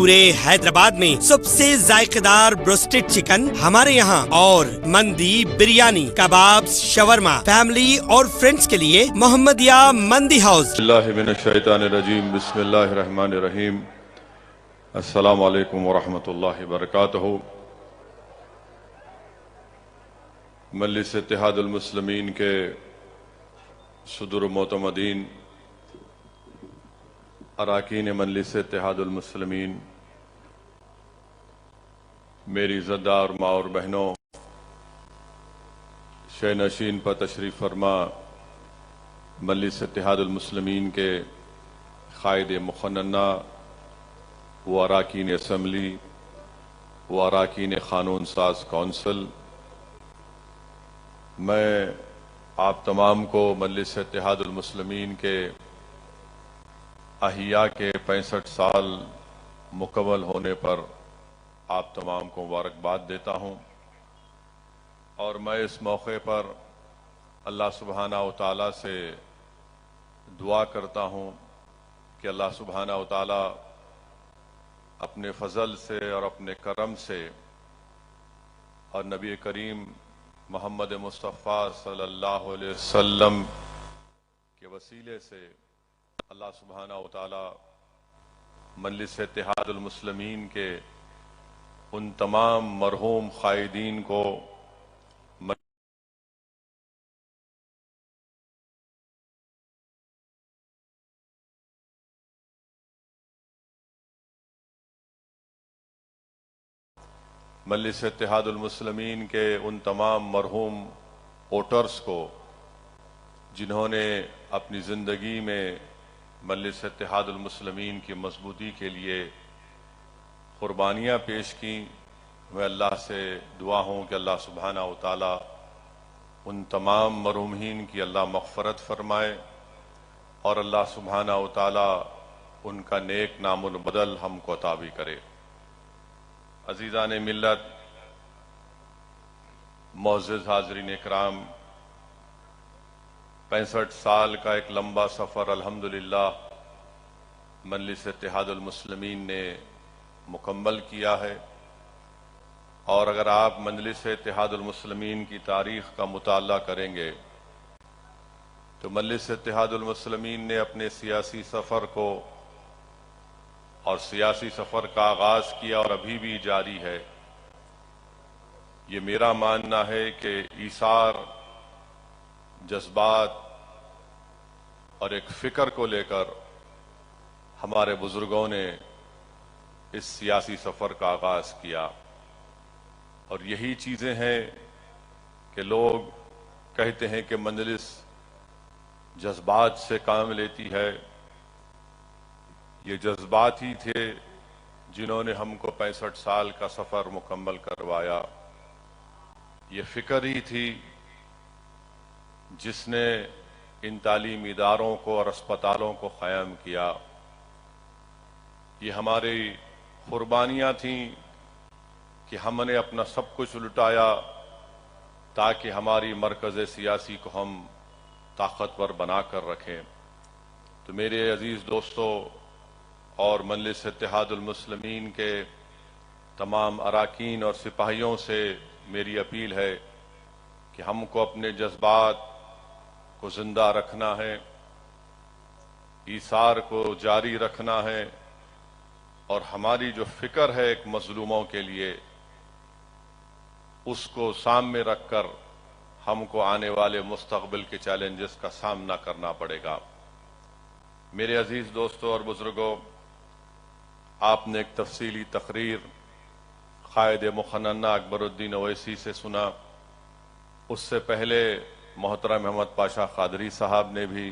پورے حیدرآباد میں سب سے ذائقہ دار بروسٹڈ چکن ہمارے یہاں، اور مندی، بریانی، کباب، شورما، فیملی اور فرینڈز کے لیے محمدیہ مندی ہاؤس۔ اللہ من الشیطان الرجیم، بسم اللہ الرحمن الرحیم۔ السلام علیکم ورحمۃ اللہ وبرکاتہ۔ مجلس اتحاد المسلمین کے صدر و معتمدین، اراکین مجلس اتحاد المسلمین، میری زدار ماں اور بہنوں، شہ نشین پر تشریف فرما مجلس اتحاد المسلمین کے قائد مقننہ و اراکین اسمبلی و اراکین قانون ساز کونسل، میں آپ تمام کو مجلس اتحاد المسلمین کے احیاء کے 65 سال مکمل ہونے پر آپ تمام کو مبارکباد دیتا ہوں، اور میں اس موقع پر اللہ سبحانہ و تعالیٰ سے دعا کرتا ہوں کہ اللہ سبحانہ و تعالیٰ اپنے فضل سے اور اپنے کرم سے اور نبی کریم محمد مصطفیٰ صلی اللہ علیہ وسلم کے وسیلے سے اللہ سبحانہ و تعالیٰ مجلس اتحاد المسلمین کے ان تمام مرحوم قائدین کو مجلس اتحاد المسلمین کے ان تمام مرحوم ووٹرز کو جنہوں نے اپنی زندگی میں مجلس اتحاد المسلمین کی مضبوطی کے لیے قربانیاں پیش کیں، میں اللہ سے دعا ہوں کہ اللہ سبحانہ و تعالیٰ ان تمام مرحومین کی اللہ مغفرت فرمائے، اور اللہ سبحانہ و تعالیٰ ان کا نیک نام بدل ہم کو عطا بھی کرے۔ عزیزان ملت، معزز حاضرین اکرام، 65 سال کا ایک لمبا سفر الحمدللہ مجلس اتحاد المسلمین نے مکمل کیا ہے، اور اگر آپ مجلس اتحاد المسلمین کی تاریخ کا مطالعہ کریں گے تو مجلس اتحاد المسلمین نے اپنے سیاسی سفر کو اور سیاسی سفر کا آغاز کیا اور ابھی بھی جاری ہے۔ یہ میرا ماننا ہے کہ ایثار، جذبات اور ایک فکر کو لے کر ہمارے بزرگوں نے اس سیاسی سفر کا آغاز کیا، اور یہی چیزیں ہیں کہ لوگ کہتے ہیں کہ مجلس جذبات سے کام لیتی ہے۔ یہ جذبات ہی تھے جنہوں نے ہم کو 65 سال کا سفر مکمل کروایا، یہ فکر ہی تھی جس نے ان تعلیمی اداروں کو اور اسپتالوں کو قائم کیا، یہ ہماری قربانیاں تھیں کہ ہم نے اپنا سب کچھ لٹایا تاکہ ہماری مرکز سیاسی کو ہم طاقتور بنا کر رکھیں۔ تو میرے عزیز دوستو اور مجلس اتحاد المسلمین کے تمام اراکین اور سپاہیوں سے میری اپیل ہے کہ ہم کو اپنے جذبات کو زندہ رکھنا ہے، ایثار کو جاری رکھنا ہے، اور ہماری جو فکر ہے ایک مظلوموں کے لیے، اس کو سامنے رکھ کر ہم کو آنے والے مستقبل کے چیلنجز کا سامنا کرنا پڑے گا۔ میرے عزیز دوستوں اور بزرگوں، آپ نے ایک تفصیلی تقریر قائد مقننہ اکبر الدین اویسی سے سنا، اس سے پہلے محترم احمد پاشا قادری صاحب نے بھی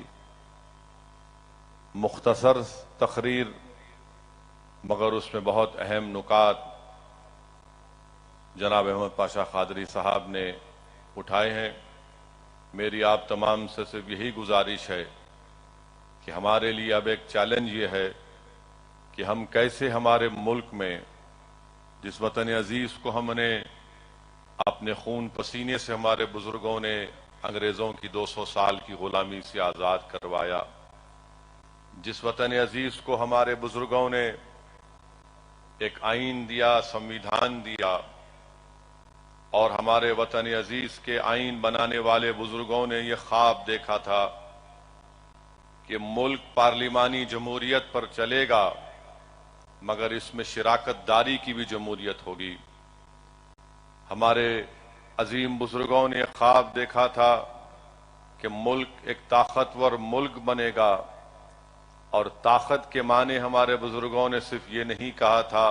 مختصر تقریر مگر اس میں بہت اہم نکات جناب احمد پاشا قادری صاحب نے اٹھائے ہیں۔ میری آپ تمام سے صرف یہی گزارش ہے کہ ہمارے لیے اب ایک چیلنج یہ ہے کہ ہم کیسے ہمارے ملک میں جس وطن عزیز کو ہم نے اپنے خون پسینے سے ہمارے بزرگوں نے انگریزوں کی 200 سال کی غلامی سے آزاد کروایا، جس وطن عزیز کو ہمارے بزرگوں نے ایک آئین دیا، سنویدھان دیا، اور ہمارے وطن عزیز کے آئین بنانے والے بزرگوں نے یہ خواب دیکھا تھا کہ ملک پارلیمانی جمہوریت پر چلے گا مگر اس میں شراکت داری کی بھی جمہوریت ہوگی۔ ہمارے عظیم بزرگوں نے خواب دیکھا تھا کہ ملک ایک طاقتور ملک بنے گا، اور طاقت کے معنی ہمارے بزرگوں نے صرف یہ نہیں کہا تھا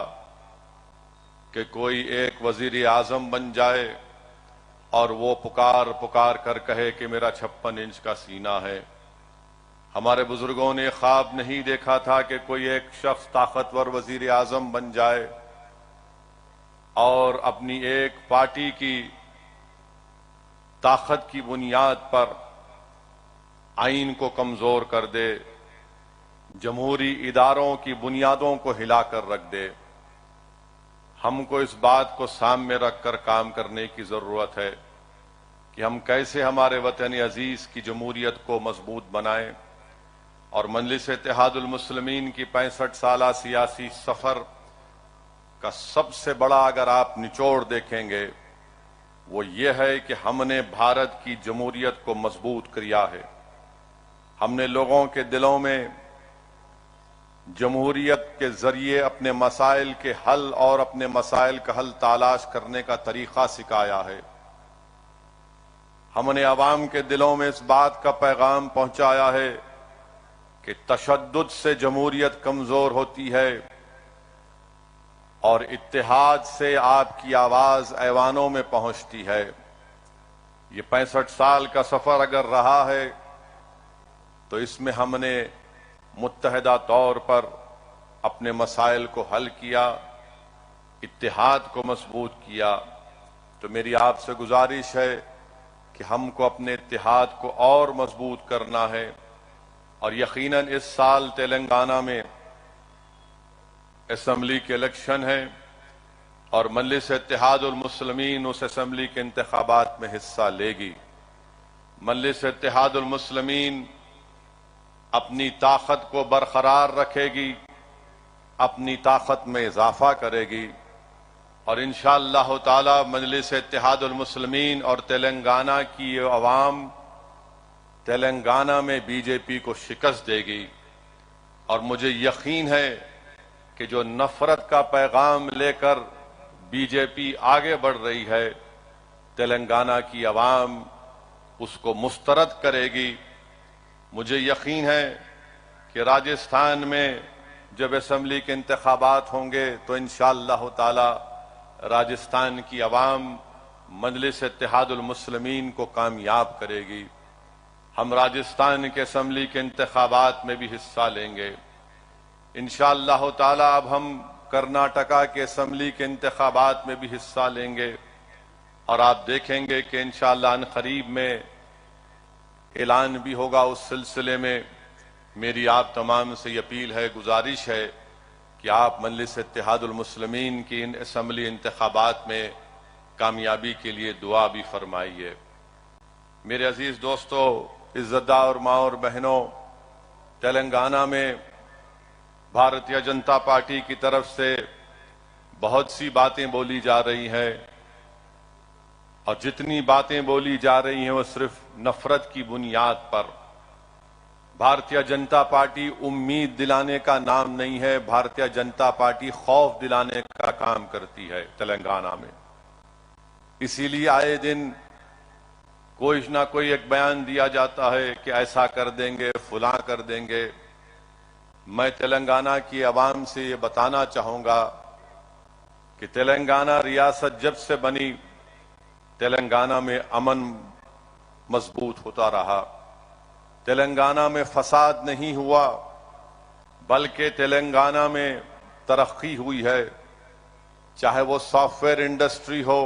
کہ کوئی ایک وزیر اعظم بن جائے اور وہ پکار پکار کر کہے کہ میرا 56 انچ کا سینہ ہے۔ ہمارے بزرگوں نے خواب نہیں دیکھا تھا کہ کوئی ایک شخص طاقتور وزیر اعظم بن جائے اور اپنی ایک پارٹی کی طاقت کی بنیاد پر آئین کو کمزور کر دے، جمہوری اداروں کی بنیادوں کو ہلا کر رکھ دے۔ ہم کو اس بات کو سامنے رکھ کر کام کرنے کی ضرورت ہے کہ ہم کیسے ہمارے وطن عزیز کی جمہوریت کو مضبوط بنائیں، اور مجلس اتحاد المسلمین کی 65 سالہ سیاسی سفر کا سب سے بڑا اگر آپ نچوڑ دیکھیں گے وہ یہ ہے کہ ہم نے بھارت کی جمہوریت کو مضبوط کیا ہے۔ ہم نے لوگوں کے دلوں میں جمہوریت کے ذریعے اپنے مسائل کے حل اور اپنے مسائل کا حل تلاش کرنے کا طریقہ سکھایا ہے۔ ہم نے عوام کے دلوں میں اس بات کا پیغام پہنچایا ہے کہ تشدد سے جمہوریت کمزور ہوتی ہے اور اتحاد سے آپ کی آواز ایوانوں میں پہنچتی ہے۔ یہ 65 سال کا سفر اگر رہا ہے تو اس میں ہم نے متحدہ طور پر اپنے مسائل کو حل کیا، اتحاد کو مضبوط کیا۔ تو میری آپ سے گزارش ہے کہ ہم کو اپنے اتحاد کو اور مضبوط کرنا ہے، اور یقیناً اس سال تلنگانہ میں اسمبلی کے الیکشن ہے اور مجلس اتحاد المسلمین اس اسمبلی کے انتخابات میں حصہ لے گی۔ مجلس اتحاد المسلمین اپنی طاقت کو برقرار رکھے گی، اپنی طاقت میں اضافہ کرے گی، اور انشاءاللہ تعالی مجلس اتحاد المسلمین اور تلنگانہ کی عوام تلنگانہ میں بی جے پی کو شکست دے گی۔ اور مجھے یقین ہے کہ جو نفرت کا پیغام لے کر بی جے پی آگے بڑھ رہی ہے، تلنگانہ کی عوام اس کو مسترد کرے گی۔ مجھے یقین ہے کہ راجستھان میں جب اسمبلی کے انتخابات ہوں گے تو انشاءاللہ تعالی راجستھان کی عوام مجلس اتحاد المسلمین کو کامیاب کرے گی۔ ہم راجستھان کے اسمبلی کے انتخابات میں بھی حصہ لیں گے انشاءاللہ تعالی۔ اب ہم کرناٹکا کے اسمبلی کے انتخابات میں بھی حصہ لیں گے، اور آپ دیکھیں گے کہ انشاءاللہ ان قریب میں اعلان بھی ہوگا اس سلسلے میں۔ میری آپ تمام سے یہ اپیل ہے، گزارش ہے کہ آپ مجلس اتحاد المسلمین کی ان اسمبلی انتخابات میں کامیابی کے لیے دعا بھی فرمائیے۔ میرے عزیز دوستو، عزتدار اور ماں اور بہنوں، تلنگانہ میں بھارتیہ جنتا پارٹی کی طرف سے بہت سی باتیں بولی جا رہی ہیں، اور جتنی باتیں بولی جا رہی ہیں وہ صرف نفرت کی بنیاد پر۔ بھارتیہ جنتا پارٹی امید دلانے کا نام نہیں ہے، بھارتیہ جنتا پارٹی خوف دلانے کا کام کرتی ہے تلنگانہ میں۔ اسی لیے آئے دن کوئی نہ کوئی ایک بیان دیا جاتا ہے کہ ایسا کر دیں گے، فلاں کر دیں گے۔ میں تلنگانہ کی عوام سے یہ بتانا چاہوں گا کہ تلنگانہ ریاست جب سے بنی، تلنگانہ میں امن مضبوط ہوتا رہا، تلنگانہ میں فساد نہیں ہوا، بلکہ تلنگانہ میں ترقی ہوئی ہے۔ چاہے وہ سافٹ ویئر انڈسٹری ہو،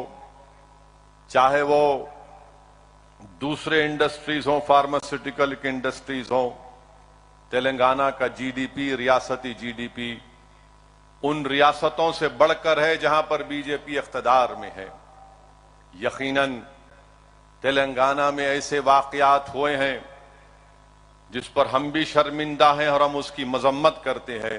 چاہے وہ دوسرے انڈسٹریز ہوں، فارماسیوٹیکل کی انڈسٹریز ہوں، تلنگانہ کا جی ڈی پی، ریاستی جی ڈی پی ان ریاستوں سے بڑھ کر ہے جہاں پر بی جے پی اقتدار میں ہے۔ یقیناً تلنگانہ میں ایسے واقعات ہوئے ہیں جس پر ہم بھی شرمندہ ہیں اور ہم اس کی مذمت کرتے ہیں،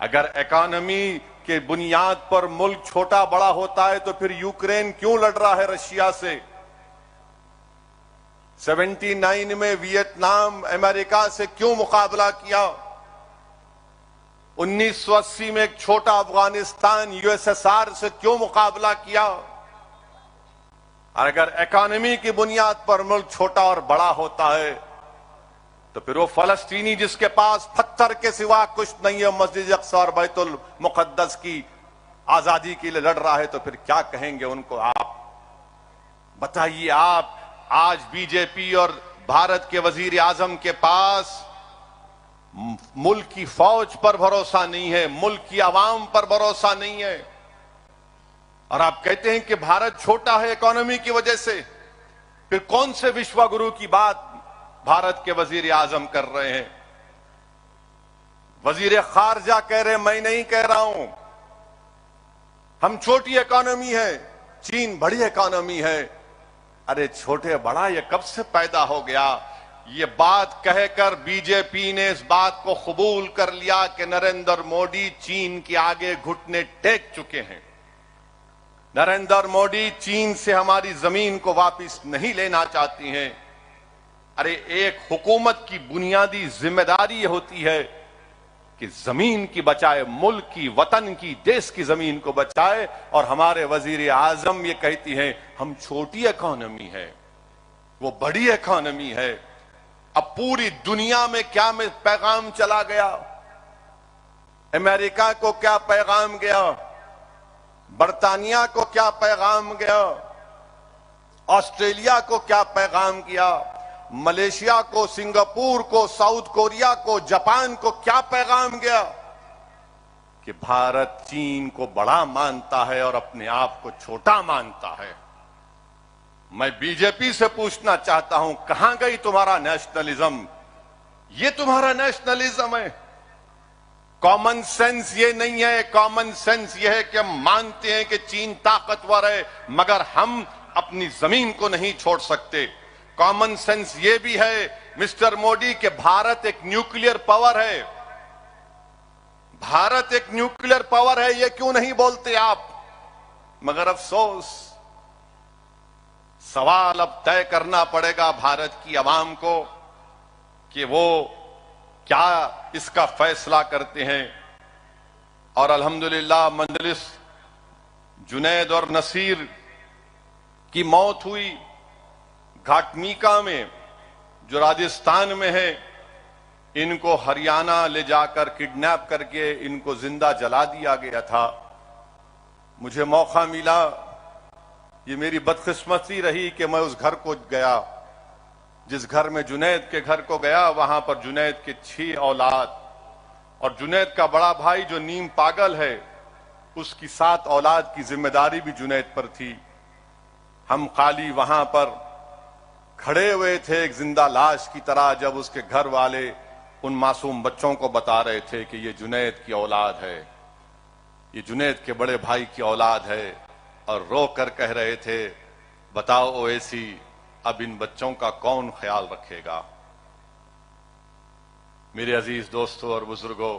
اگر اکانومی کے بنیاد پر ملک چھوٹا بڑا ہوتا ہے تو پھر یوکرین کیوں لڑ رہا ہے رشیا سے؟ 79 میں ویتنام امریکہ سے کیوں مقابلہ کیا؟ 1980 میں ایک چھوٹا Afghanistan U S S R سے کیوں مقابلہ کیا؟ اور اگر اکانومی کی بنیاد پر ملک چھوٹا اور بڑا ہوتا ہے تو پھر وہ فلسطینی جس کے پاس پتھر کے سوا کچھ نہیں ہے، مسجد اقصی اور بیت المقدس کی آزادی کے لیے لڑ رہا ہے، تو پھر کیا کہیں گے ان کو آپ؟ بتائیے آپ، آج بی جے پی اور بھارت کے وزیر اعظم کے پاس ملک کی فوج پر بھروسہ نہیں ہے، ملک کی عوام پر بھروسہ نہیں ہے، اور آپ کہتے ہیں کہ بھارت چھوٹا ہے اکانومی کی وجہ سے۔ پھر کون سے وشوا گرو کی بات بھارت کے وزیر اعظم کر رہے ہیں؟ وزیر خارجہ کہہ رہے میں نہیں کہہ رہا ہوں، ہم چھوٹی اکانومی ہے، چین بڑی اکانومی ہے۔ ارے چھوٹے بڑا یہ کب سے پیدا ہو گیا؟ یہ بات کہہ کر بی جے پی نے اس بات کو قبول کر لیا کہ نریندر مودی چین کے آگے گھٹنے ٹیک چکے ہیں۔ نریندر مودی چین سے ہماری زمین کو واپس نہیں لینا چاہتی ہیں۔ ارے ایک حکومت کی بنیادی ذمہ داری یہ ہوتی ہے کہ زمین کی بچائے، ملک کی، وطن کی، دیش کی زمین کو بچائے، اور ہمارے وزیر اعظم یہ کہتی ہیں ہم چھوٹی اکانومی ہے، وہ بڑی اکانومی ہے۔ اب پوری دنیا میں کیا پیغام چلا گیا؟ امریکہ کو کیا پیغام گیا؟ برطانیہ کو کیا پیغام گیا؟ آسٹریلیا کو کیا پیغام گیا؟ ملیشیا کو، سنگاپور کو، ساؤتھ کوریا کو، جاپان کو کیا پیغام گیا؟ کہ بھارت چین کو بڑا مانتا ہے اور اپنے آپ کو چھوٹا مانتا ہے۔ میں بی جے پی سے پوچھنا چاہتا ہوں کہاں گئی تمہارا نیشنلزم؟ یہ تمہارا نیشنلزم ہے؟ کامن سینس یہ نہیں ہے، کامن سینس یہ ہے کہ ہم مانتے ہیں کہ چین طاقتور ہے مگر ہم اپنی زمین کو نہیں چھوڑ سکتے۔ کامن سینس یہ بھی ہے مسٹر مودی کہ بھارت ایک نیوکلیئر پاور ہے، بھارت ایک نیوکلیئر پاور ہے، یہ کیوں نہیں بولتے آپ؟ مگر افسوس، سوال اب طے کرنا پڑے گا بھارت کی عوام کو کہ وہ کیا اس کا فیصلہ کرتے ہیں۔ اور الحمدللہ مجلس جنید اور نصیر کی موت ہوئی گھاٹمیکا میں جو راجستھان میں ہے، ان کو ہریانہ لے جا کر کڈنیپ کر کے ان کو زندہ جلا دیا گیا تھا۔ مجھے موقع ملا، یہ میری بدقسمتی رہی کہ میں اس گھر کو گیا، جس گھر میں جنید کے گھر کو گیا، وہاں پر جنید کے 6 اولاد اور جنید کا بڑا بھائی جو نیم پاگل ہے اس کی 7 اولاد کی ذمہ داری بھی جنید پر تھی۔ ہم خالی وہاں پر کھڑے ہوئے تھے ایک زندہ لاش کی طرح جب اس کے گھر والے ان معصوم بچوں کو بتا رہے تھے کہ یہ جنید کی اولاد ہے، یہ جنید کے بڑے بھائی کی اولاد ہے، اور رو کر کہہ رہے تھے بتاؤ اویسی اب ان بچوں کا کون خیال رکھے گا؟ میرے عزیز دوستوں اور بزرگوں،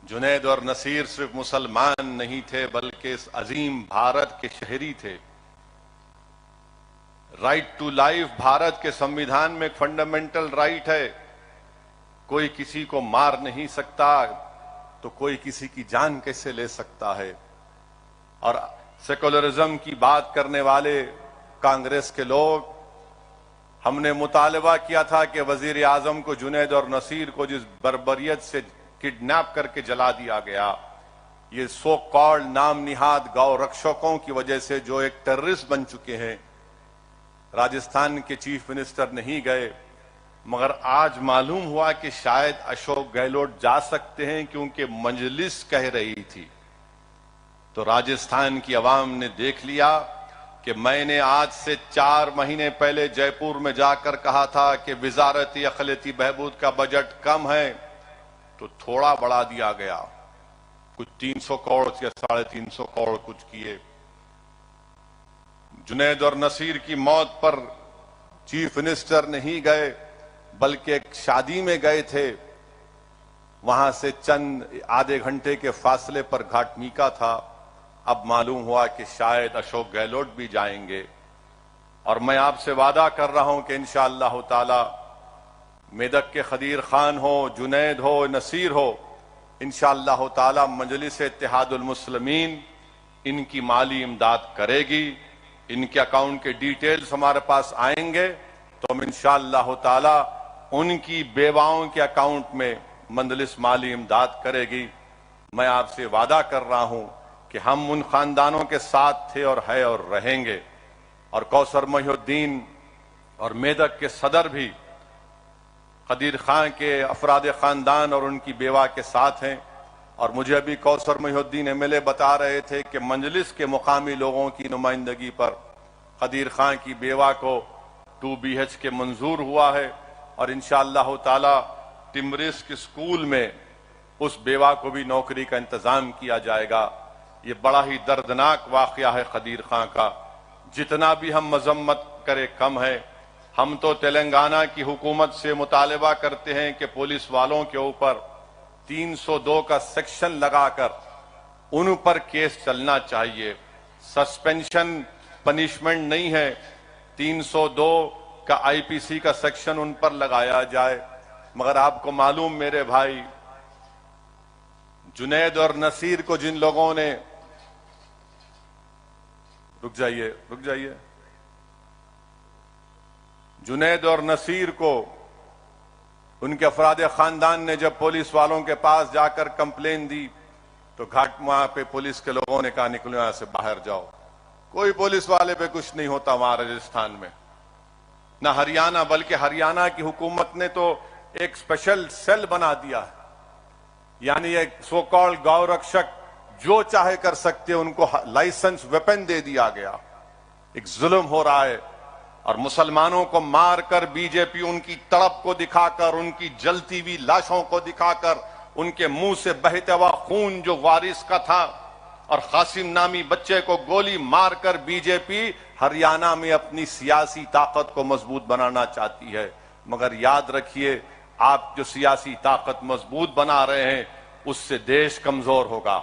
جنید اور نصیر صرف مسلمان نہیں تھے بلکہ اس عظیم بھارت کے شہری تھے۔ رائٹ ٹو لائف بھارت کے سمویدھان میں ایک فنڈامنٹل رائٹ ہے، کوئی کسی کو مار نہیں سکتا تو کوئی کسی کی جان کیسے لے سکتا ہے؟ اور سیکولرزم کی بات کرنے والے کانگریس کے لوگ، ہم نے مطالبہ کیا تھا کہ وزیر اعظم کو، جنید اور نصیر کو جس بربریت سے کڈنیپ کر کے جلا دیا گیا، یہ سو کالڈ نام نہاد گاؤں رکشکوں کی وجہ سے جو ایک ٹیررسٹ بن چکے ہیں، راجستھان کے چیف منسٹر نہیں گئے، مگر آج معلوم ہوا کہ شاید اشوک گہلوٹ جا سکتے ہیں کیونکہ مجلس کہہ رہی تھی۔ تو راجستھان کی عوام نے دیکھ لیا کہ میں نے آج سے 4 مہینے پہلے جے پور میں جا کر کہا تھا کہ وزارت اقلیتی بہبود کا بجٹ کم ہے، تو تھوڑا بڑھا دیا گیا، کچھ 300 کروڑ یا 350 کروڑ کچھ کیے۔ جنید اور نصیر کی موت پر چیف منسٹر نہیں گئے بلکہ ایک شادی میں گئے تھے، وہاں سے چند آدھے گھنٹے کے فاصلے پر گھاٹمیکا تھا، اب معلوم ہوا کہ شاید اشوک گہلوٹ بھی جائیں گے، اور میں آپ سے وعدہ کر رہا ہوں کہ انشاءاللہ تعالی میدک کے خدیر خان ہو، جنید ہو، نصیر ہو، انشاءاللہ تعالی مجلس اتحاد المسلمین ان کی مالی امداد کرے گی۔ ان کے اکاؤنٹ کے ڈیٹیلز ہمارے پاس آئیں گے تو ہم انشاءاللہ تعالی ان کی بیواؤں کے اکاؤنٹ میں مجلس مالی امداد کرے گی۔ میں آپ سے وعدہ کر رہا ہوں کہ ہم ان خاندانوں کے ساتھ تھے اور ہے اور رہیں گے، اور کوثر محی الدین اور میدک کے صدر بھی خدیر خان کے افراد خاندان اور ان کی بیوہ کے ساتھ ہیں، اور مجھے ابھی کوثر محی الدین ایم ایل اے بتا رہے تھے کہ مجلس کے مقامی لوگوں کی نمائندگی پر خدیر خان کی بیوہ کو 2 BH کے منظور ہوا ہے، اور انشاءاللہ تعالی ٹمرسک اسکول میں اس بیوہ کو بھی نوکری کا انتظام کیا جائے گا۔ یہ بڑا ہی دردناک واقعہ ہے خدیر خان کا، جتنا بھی ہم مذمت کرے کم ہے۔ ہم تو تلنگانہ کی حکومت سے مطالبہ کرتے ہیں کہ پولیس والوں کے اوپر 302 کا سیکشن لگا کر ان پر کیس چلنا چاہیے۔ سسپینشن پنشمنٹ نہیں ہے، 302 کا IPC کا سیکشن ان پر لگایا جائے۔ مگر آپ کو معلوم میرے بھائی، جنید اور نصیر کو جن لوگوں نے رک جائیے جنید اور نصیر کو ان کے افراد خاندان نے جب پولیس والوں کے پاس جا کر کمپلین دی تو وہاں پہ پولیس کے لوگوں نے کہا نکلو یہاں سے، باہر جاؤ۔ کوئی پولیس والے پہ کچھ نہیں ہوتا وہاں راجستھان میں، نہ ہریانہ، بلکہ ہریانہ کی حکومت نے تو ایک اسپیشل سیل بنا دیا ہے، یعنی ایک سو کال گاؤں رکشک جو چاہے کر سکتے، ان کو لائسنس ویپن دے دیا گیا۔ ایک ظلم ہو رہا ہے، اور مسلمانوں کو مار کر بی جے پی ان کی تڑپ کو دکھا کر، ان کی جلتی ہوئی لاشوں کو دکھا کر، ان کے منہ سے بہتا ہوا خون جو وارث کا تھا اور قاسم نامی بچے کو گولی مار کر بی جے پی ہریانہ میں اپنی سیاسی طاقت کو مضبوط بنانا چاہتی ہے۔ مگر یاد رکھیے، آپ جو سیاسی طاقت مضبوط بنا رہے ہیں اس سے دیش کمزور ہوگا،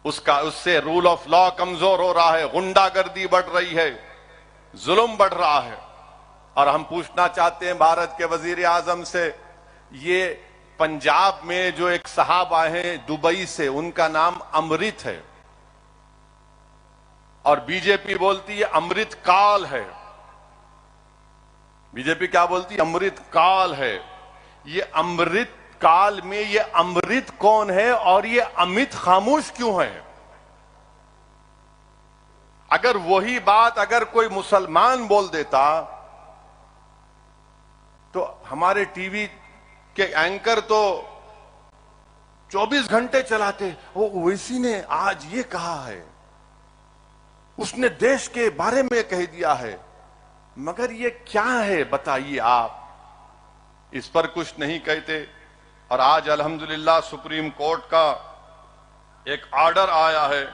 اس سے رول آف لا کمزور ہو رہا ہے، غنڈہ گردی بڑھ رہی ہے، ظلم بڑھ رہا ہے۔ اور ہم پوچھنا چاہتے ہیں بھارت کے وزیر اعظم سے، یہ پنجاب میں جو ایک صاحب آئے ہیں دبئی سے، ان کا نام امرت ہے، اور بی جے پی بولتی ہے امرت کال ہے۔ بی جے پی کیا بولتی ہے؟ امرت کال ہے۔ یہ امرت کال میں یہ امرت کون ہے اور یہ امت خاموش کیوں ہے؟ اگر وہی بات اگر کوئی مسلمان بول دیتا تو ہمارے ٹی وی کے اینکر تو 24 گھنٹے چلاتے، وہ اویسی نے آج یہ کہا ہے، اس نے دیش کے بارے میں کہہ دیا ہے۔ مگر یہ کیا ہے بتائیے آپ؟ اس پر کچھ نہیں کہتے۔ اور آج الحمدللہ سپریم کورٹ کا ایک آرڈر آیا ہے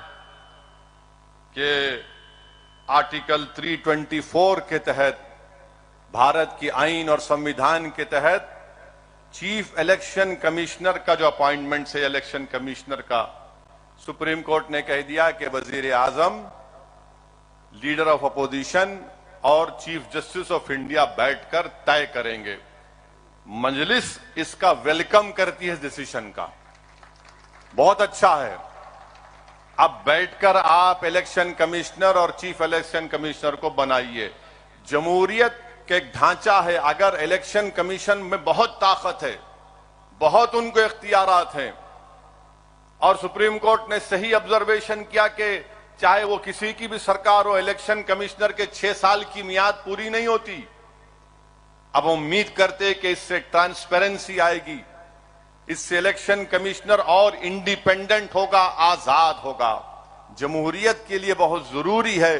کہ آرٹیکل 324 کے تحت، بھارت کی آئین اور سمویدھان کے تحت، چیف الیکشن کمشنر کا جو اپائنٹمنٹ ہے الیکشن کمشنر کا، سپریم کورٹ نے کہہ دیا کہ وزیر اعظم، لیڈر آف اپوزیشن اور چیف جسٹس آف انڈیا بیٹھ کر طے کریں گے۔ مجلس اس کا ویلکم کرتی ہے، اس ڈیسیشن کا، بہت اچھا ہے۔ اب بیٹھ کر آپ الیکشن کمشنر اور چیف الیکشن کمشنر کو بنائیے۔ جمہوریت کا ایک ڈھانچہ ہے، اگر الیکشن کمیشن میں بہت طاقت ہے، بہت ان کو اختیارات ہیں، اور سپریم کورٹ نے صحیح آبزرویشن کیا کہ چاہے وہ کسی کی بھی سرکار ہو، الیکشن کمشنر کے 6 سال کی میعاد پوری نہیں ہوتی۔ اب امید کرتے کہ اس سے ٹرانسپیرنسی آئے گی، اس سے الیکشن کمشنر اور انڈیپینڈنٹ ہوگا، آزاد ہوگا۔ جمہوریت کے لیے بہت ضروری ہے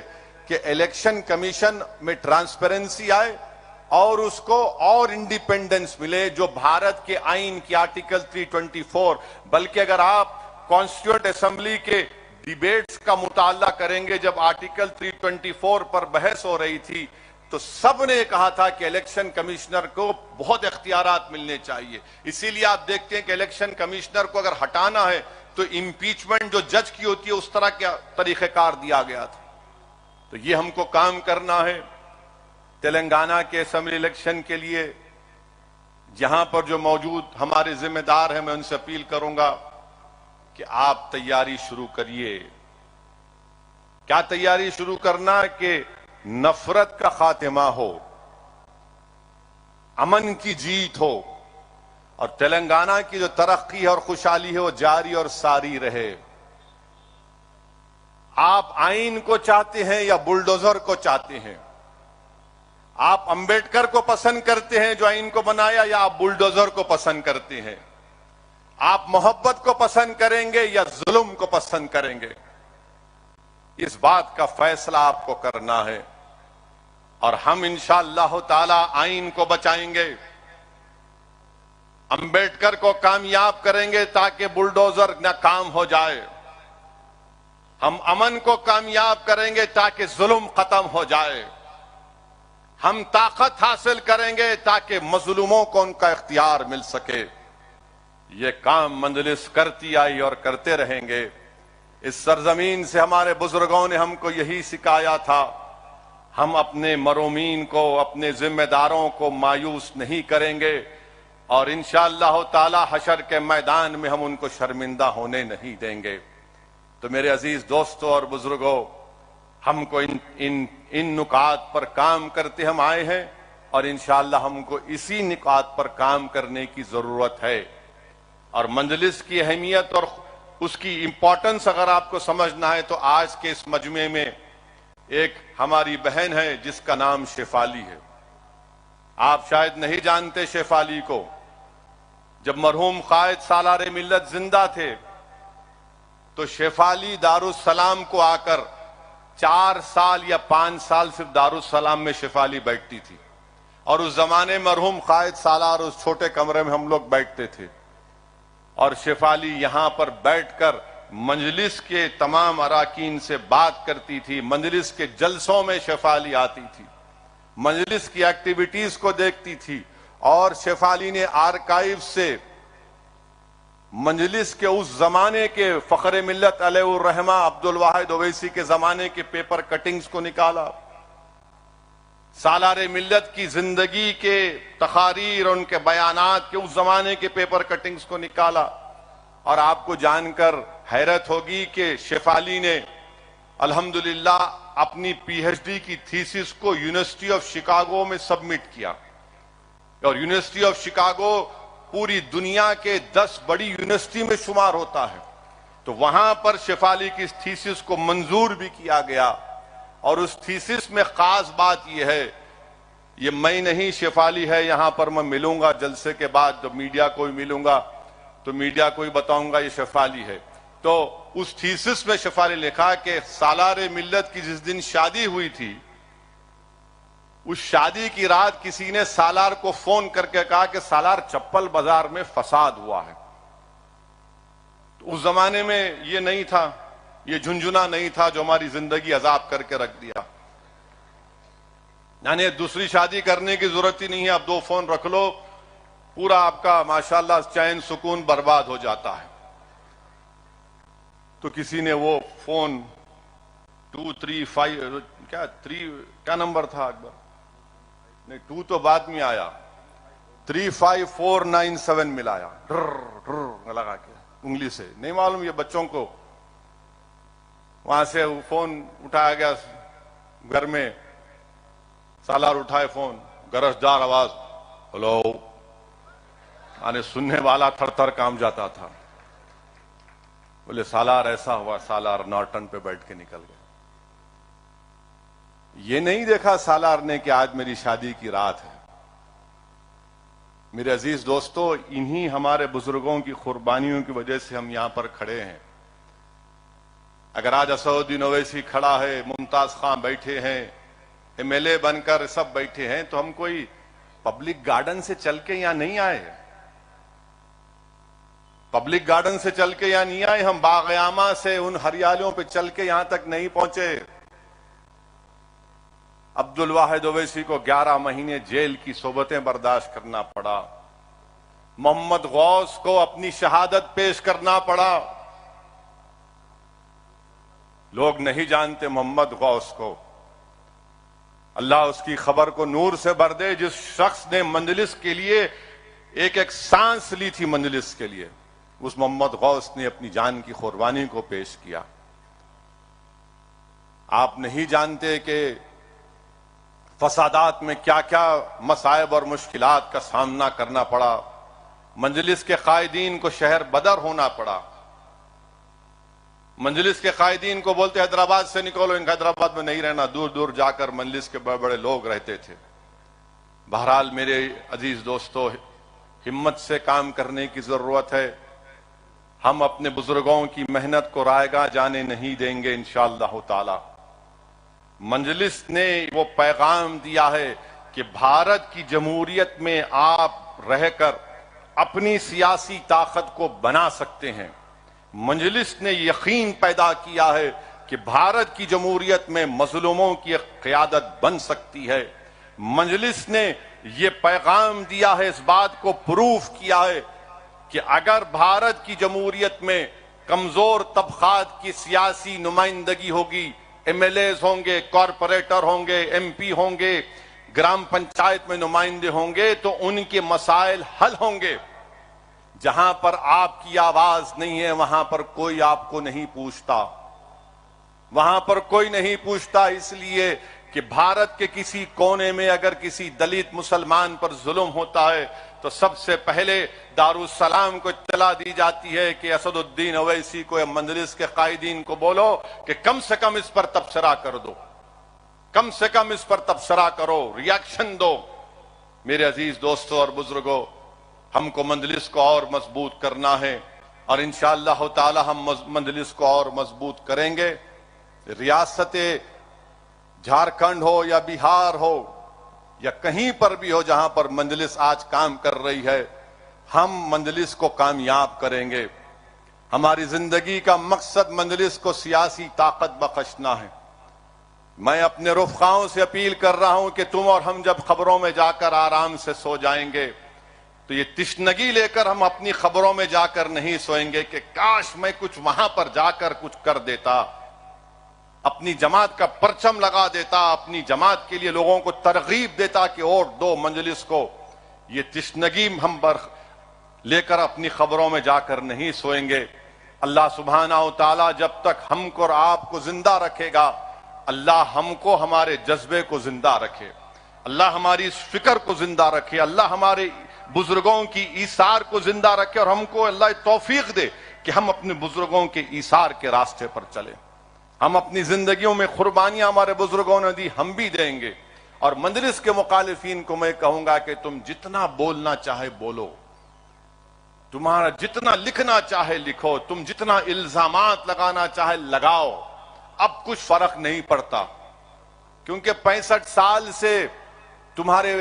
کہ الیکشن کمیشن میں ٹرانسپیرنسی آئے اور اس کو اور انڈیپینڈنس ملے، جو بھارت کے آئین کی آرٹیکل 324، بلکہ اگر آپ کانسٹیٹیوئنٹ اسمبلی کے ڈیبیٹس کا مطالعہ کریں گے، جب آرٹیکل 324 پر بحث ہو رہی تھی تو سب نے کہا تھا کہ الیکشن کمشنر کو بہت اختیارات ملنے چاہیے. اسی لیے آپ دیکھتے ہیں کہ الیکشن کمشنر کو اگر ہٹانا ہے تو امپیچمنٹ جو جج کی ہوتی ہے اس طرح کا طریقہ کار دیا گیا تھا. تو یہ ہم کو کام کرنا ہے. تلنگانہ کے اسمبلی الیکشن کے لیے جہاں پر جو موجود ہمارے ذمہ دار ہیں، میں ان سے اپیل کروں گا کہ آپ تیاری شروع کریے. کیا تیاری شروع کرنا کہ نفرت کا خاتمہ ہو، امن کی جیت ہو، اور تلنگانہ کی جو ترقی ہے اور خوشحالی ہے وہ جاری اور ساری رہے. آپ آئین کو چاہتے ہیں یا بلڈوزر کو چاہتے ہیں؟ آپ امبیڈکر کو پسند کرتے ہیں جو آئین کو بنایا، یا آپ بلڈوزر کو پسند کرتے ہیں؟ آپ محبت کو پسند کریں گے یا ظلم کو پسند کریں گے؟ اس بات کا فیصلہ آپ کو کرنا ہے. اور ہم انشاءاللہ تعالی آئین کو بچائیں گے، امبیڈکر کو کامیاب کریں گے تاکہ بلڈوزر نہ کام ہو جائے. ہم امن کو کامیاب کریں گے تاکہ ظلم ختم ہو جائے. ہم طاقت حاصل کریں گے تاکہ مظلوموں کو ان کا اختیار مل سکے. یہ کام مجلس کرتی آئی اور کرتے رہیں گے. اس سرزمین سے ہمارے بزرگوں نے ہم کو یہی سکھایا تھا. ہم اپنے مرومین کو، اپنے ذمہ داروں کو مایوس نہیں کریں گے، اور انشاءاللہ تعالی حشر کے میدان میں ہم ان کو شرمندہ ہونے نہیں دیں گے. تو میرے عزیز دوستوں اور بزرگوں، ہم کو ان نکات پر کام کرتے ہم آئے ہیں، اور انشاءاللہ ہم کو اسی نکات پر کام کرنے کی ضرورت ہے. اور مجلس کی اہمیت اور اس کی امپورٹنس اگر آپ کو سمجھنا ہے تو آج کے اس مجمع میں ایک ہماری بہن ہے جس کا نام شیفالی ہے. آپ شاید نہیں جانتے شیفالی کو. جب مرحوم قائد سالار ملت زندہ تھے تو شیفالی دارالسلام کو آ کر 4 سال یا 5 سال صرف دارالسلام میں شیفالی بیٹھتی تھی. اور اس زمانے مرحوم قائد سالار اس چھوٹے کمرے میں ہم لوگ بیٹھتے تھے، اور شیفالی یہاں پر بیٹھ کر مجلس کے تمام اراکین سے بات کرتی تھی. مجلس کے جلسوں میں شیفالی آتی تھی، مجلس کی ایکٹیویٹیز کو دیکھتی تھی. اور شیفالی نے آرکائیو سے مجلس کے اس زمانے کے فخر ملت علیہ الرحمہ عبدالواحد اویسی کے زمانے کے پیپر کٹنگز کو نکالا. سالار ملت کی زندگی کے تقاریر، ان کے بیانات کے اس زمانے کے پیپر کٹنگز کو نکالا. اور آپ کو جان کر حیرت ہوگی کہ شیفالی نے الحمدللہ اپنی پی ایچ ڈی کی تھیسس کو یونیورسٹی آف شکاگو میں سبمٹ کیا. اور یونیورسٹی آف شکاگو پوری دنیا کے 10 بڑی یونیورسٹی میں شمار ہوتا ہے. تو وہاں پر شیفالی کی اس تھیسس کو منظور بھی کیا گیا. اور اس تھیسس میں خاص بات یہ ہے، یہ میں نہیں شیفالی ہے. یہاں پر میں ملوں گا جلسے کے بعد، جب میڈیا کو بھی ملوں گا تو میڈیا کو بھی بتاؤں گا یہ شیفالی ہے. تو اس تھیسس میں شیفالی لکھا کہ سالار ملت کی جس دن شادی ہوئی تھی، اس شادی کی رات کسی نے سالار کو فون کر کے کہا کہ سالار چپل بازار میں فساد ہوا ہے. تو اس زمانے میں یہ نہیں تھا، یہ جھنجھنا نہیں تھا جو ہماری زندگی عذاب کر کے رکھ دیا. یعنی دوسری شادی کرنے کی ضرورت ہی نہیں ہے، اب 2 فون رکھ لو، پورا آپ کا ماشاءاللہ چین سکون برباد ہو جاتا ہے. تو کسی نے وہ فون 235 کیا نمبر تھا اکبر؟ نہیں 2 تو بعد میں آیا، 35497 ملایا لگا کے انگلی سے، نہیں معلوم یہ بچوں کو. وہاں سے فون اٹھایا گیا گھر میں، سالار اٹھائے فون، گرجدار آواز، ہلو. آنے سننے والا تھر تھر کام جاتا تھا. بولے سالار ایسا ہوا. سالار نارٹن پہ بیٹھ کے نکل گئے. یہ نہیں دیکھا سالار نے کہ آج میری شادی کی رات ہے. میرے عزیز دوستو، انہی ہمارے بزرگوں کی قربانیوں کی وجہ سے ہم یہاں پر کھڑے ہیں. اگر آج اسد الدین اویسی کھڑا ہے، ممتاز خان بیٹھے ہیں، ایم ایل اے بن کر سب بیٹھے ہیں، تو ہم کوئی پبلک گارڈن سے چل کے یہاں نہیں آئے. پبلک گارڈن سے چل کے یہاں نہیں آئے. ہم باغیامہ سے ان ہریالیوں پہ چل کے یہاں تک نہیں پہنچے. عبد الواحد اویسی کو 11 مہینے جیل کی صحبتیں برداشت کرنا پڑا، محمد غوث کو اپنی شہادت پیش کرنا پڑا۔ لوگ نہیں جانتے محمد غوث کو، اللہ اس کی خبر کو نور سے بھر دے، جس شخص نے مجلس کے لیے ایک سانس لی تھی، مجلس کے لیے، اس محمد غوث نے اپنی جان کی قربانی کو پیش کیا۔ آپ نہیں جانتے کہ فسادات میں کیا کیا مصائب اور مشکلات کا سامنا کرنا پڑا، مجلس کے قائدین کو شہر بدر ہونا پڑا، مجلس کے قائدین کو بولتے حیدرآباد سے نکلو، ان حیدرآباد میں نہیں رہنا، دور دور جا کر مجلس کے بڑے بڑے لوگ رہتے تھے۔ بہرحال میرے عزیز دوستو، ہمت سے کام کرنے کی ضرورت ہے۔ ہم اپنے بزرگوں کی محنت کو رائیگاں جانے نہیں دیں گے انشاءاللہ تعالی۔ مجلس نے وہ پیغام دیا ہے کہ بھارت کی جمہوریت میں آپ رہ کر اپنی سیاسی طاقت کو بنا سکتے ہیں۔ مجلس نے یقین پیدا کیا ہے کہ بھارت کی جمہوریت میں مظلوموں کی قیادت بن سکتی ہے۔ مجلس نے یہ پیغام دیا ہے، اس بات کو پروف کیا ہے کہ اگر بھارت کی جمہوریت میں کمزور طبقات کی سیاسی نمائندگی ہوگی، ایم ایل ایز ہوں گے، کارپوریٹر ہوں گے، ایم پی ہوں گے، گرام پنچایت میں نمائندے ہوں گے، تو ان کے مسائل حل ہوں گے۔ جہاں پر آپ کی آواز نہیں ہے وہاں پر کوئی آپ کو نہیں پوچھتا، وہاں پر کوئی نہیں پوچھتا، اس لیے کہ بھارت کے کسی کونے میں اگر کسی دلت مسلمان پر ظلم ہوتا ہے تو سب سے پہلے دارالسلام کو اطلاع دی جاتی ہے کہ اسد الدین اویسی کو یا مجلس کے قائدین کو بولو کہ کم سے کم اس پر تبصرہ کر دو، کم سے کم اس پر تبصرہ کرو، ریاکشن دو۔ میرے عزیز دوستو اور بزرگوں، ہم کو مجلس کو اور مضبوط کرنا ہے، اور انشاءاللہ تعالی ہم مجلس کو اور مضبوط کریں گے۔ ریاست جھارکھنڈ ہو یا بہار ہو یا کہیں پر بھی ہو جہاں پر مجلس آج کام کر رہی ہے، ہم مجلس کو کامیاب کریں گے۔ ہماری زندگی کا مقصد مجلس کو سیاسی طاقت بخشنا ہے۔ میں اپنے رفقاؤں سے اپیل کر رہا ہوں کہ تم اور ہم جب خبروں میں جا کر آرام سے سو جائیں گے تو یہ تشنگی لے کر ہم اپنی خبروں میں جا کر نہیں سوئیں گے کہ کاش میں کچھ وہاں پر جا کر کچھ کر دیتا، اپنی جماعت کا پرچم لگا دیتا، اپنی جماعت کے لیے لوگوں کو ترغیب دیتا کہ ووٹ دو مجلس کو۔ یہ تشنگی ہم لے کر اپنی خبروں میں جا کر نہیں سوئیں گے۔ اللہ سبحانہ و تعالی جب تک ہم کو اور آپ کو زندہ رکھے گا، اللہ ہم کو ہمارے جذبے کو زندہ رکھے، اللہ ہماری اس فکر کو زندہ رکھے، اللہ ہمارے بزرگوں کی ایثار کو زندہ رکھے، اور ہم کو اللہ توفیق دے کہ ہم اپنے بزرگوں کے ایثار کے راستے پر چلیں۔ ہم اپنی زندگیوں میں قربانیاں ہمارے بزرگوں نے دی، ہم بھی دیں گے۔ اور مجلس کے مخالفین کو میں کہوں گا کہ تم جتنا بولنا چاہے بولو، تمہارا جتنا لکھنا چاہے لکھو، تم جتنا الزامات لگانا چاہے لگاؤ، اب کچھ فرق نہیں پڑتا، کیونکہ 65 سال سے تمہارے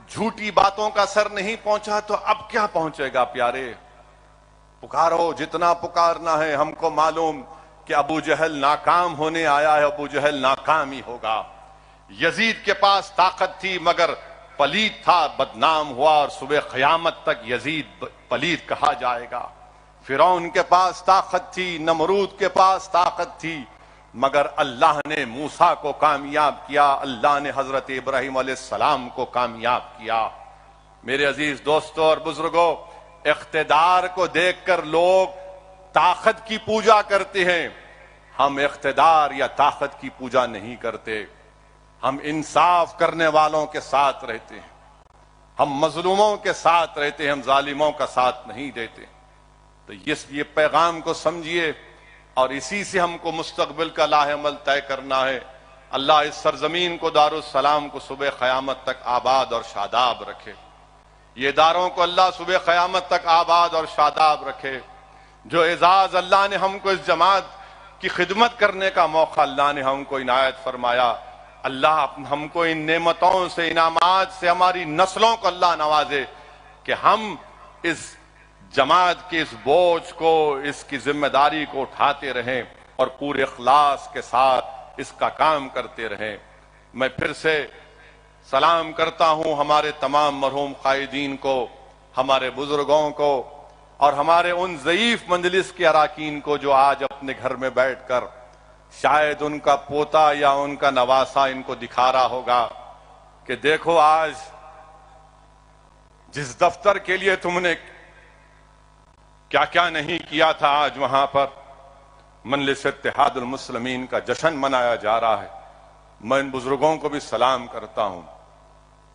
جھوٹی باتوں کا اثر نہیں پہنچا تو اب کیا پہنچے گا پیارے؟ پکارو جتنا پکارنا ہے۔ ہم کو معلوم کہ ابو جہل ناکام ہونے آیا ہے، ابو جہل ناکام ہی ہوگا۔ یزید کے پاس طاقت تھی مگر پلید تھا، بدنام ہوا، اور صبح قیامت تک یزید پلید کہا جائے گا۔ فرعون کے پاس طاقت تھی، نمرود کے پاس طاقت تھی، مگر اللہ نے موسیٰ کو کامیاب کیا، اللہ نے حضرت ابراہیم علیہ السلام کو کامیاب کیا۔ میرے عزیز دوستوں اور بزرگوں، اقتدار کو دیکھ کر لوگ طاقت کی پوجا کرتے ہیں، ہم اقتدار یا طاقت کی پوجا نہیں کرتے، ہم انصاف کرنے والوں کے ساتھ رہتے ہیں، ہم مظلوموں کے ساتھ رہتے ہیں، ہم ظالموں کا ساتھ نہیں دیتے۔ تو یہ پیغام کو سمجھیے، اور اسی سے ہم کو مستقبل کا لاہ عمل طے کرنا ہے۔ اللہ اس سرزمین کو دارالسلام کو صبح قیامت تک آباد اور شاداب رکھے، یہ اداروں کو اللہ صبح قیامت تک آباد اور شاداب رکھے۔ جو اعزاز اللہ نے ہم کو اس جماعت کی خدمت کرنے کا موقع اللہ نے ہم کو عنایت فرمایا، اللہ ہم کو ان نعمتوں سے، انعامات سے ہماری نسلوں کو اللہ نوازے کہ ہم اس جماعت کے اس بوجھ کو، اس کی ذمہ داری کو اٹھاتے رہیں اور پورے اخلاص کے ساتھ اس کا کام کرتے رہیں۔ میں پھر سے سلام کرتا ہوں ہمارے تمام مرحوم قائدین کو، ہمارے بزرگوں کو، اور ہمارے ان ضعیف مجلس کے اراکین کو جو آج اپنے گھر میں بیٹھ کر شاید ان کا پوتا یا ان کا نواسا ان کو دکھا رہا ہوگا کہ دیکھو آج جس دفتر کے لیے تم نے کیا کیا نہیں کیا تھا، آج وہاں پر مجلس اتحاد المسلمین کا جشن منایا جا رہا ہے۔ میں ان بزرگوں کو بھی سلام کرتا ہوں،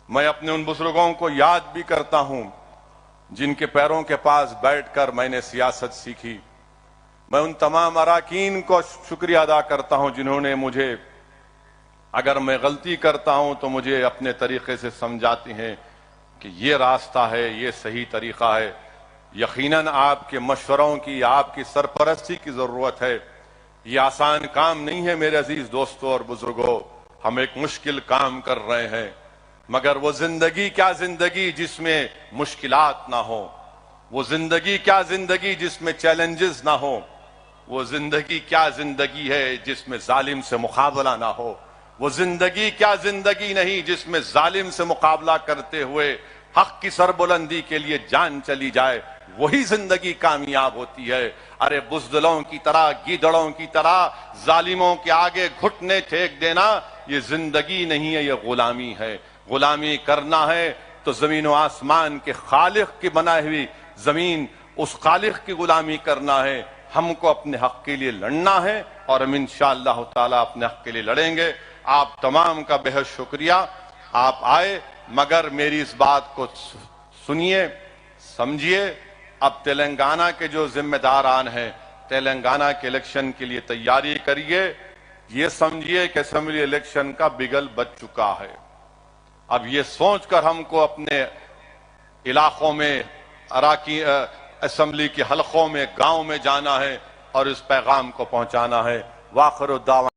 میں اپنے ان بزرگوں کو یاد بھی کرتا ہوں جن کے پیروں کے پاس بیٹھ کر میں نے سیاست سیکھی۔ میں ان تمام اراکین کو شکریہ ادا کرتا ہوں جنہوں نے مجھے، اگر میں غلطی کرتا ہوں تو مجھے اپنے طریقے سے سمجھاتی ہیں کہ یہ راستہ ہے، یہ صحیح طریقہ ہے۔ یقیناً آپ کے مشوروں کی، آپ کی سرپرستی کی ضرورت ہے۔ یہ آسان کام نہیں ہے میرے عزیز دوستوں اور بزرگوں، ہم ایک مشکل کام کر رہے ہیں، مگر وہ زندگی کیا زندگی جس میں مشکلات نہ ہوں، وہ زندگی کیا زندگی جس میں چیلنجز نہ ہوں، وہ زندگی کیا زندگی ہے جس میں ظالم سے مقابلہ نہ ہو، وہ زندگی کیا زندگی نہیں جس میں ظالم سے مقابلہ کرتے ہوئے حق کی سربلندی کے لیے جان چلی جائے، وہی زندگی کامیاب ہوتی ہے۔ ارے بزدلوں کی طرح، گیدڑوں کی طرح ظالموں کے آگے گھٹنے ٹیک دینا یہ زندگی نہیں ہے، یہ غلامی ہے۔ غلامی کرنا ہے تو زمین و آسمان کے خالق کی بنائی ہوئی زمین، اس خالق کی غلامی کرنا ہے۔ ہم کو اپنے حق کے لیے لڑنا ہے اور ہم انشاءاللہ تعالیٰ اپنے حق کے لیے لڑیں گے۔ آپ تمام کا بہت شکریہ، آپ آئے، مگر میری اس بات کو سنیے، سمجھیے۔ اب تلنگانہ کے جو ذمہ داران ہیں، تلنگانہ کے الیکشن کے لیے تیاری کریے۔ یہ سمجھیے کہ اسمبلی الیکشن کا بگل بج چکا ہے۔ اب یہ سوچ کر ہم کو اپنے علاقوں میں، اسمبلی کے حلقوں میں، گاؤں میں جانا ہے اور اس پیغام کو پہنچانا ہے۔ وآخر الدعوان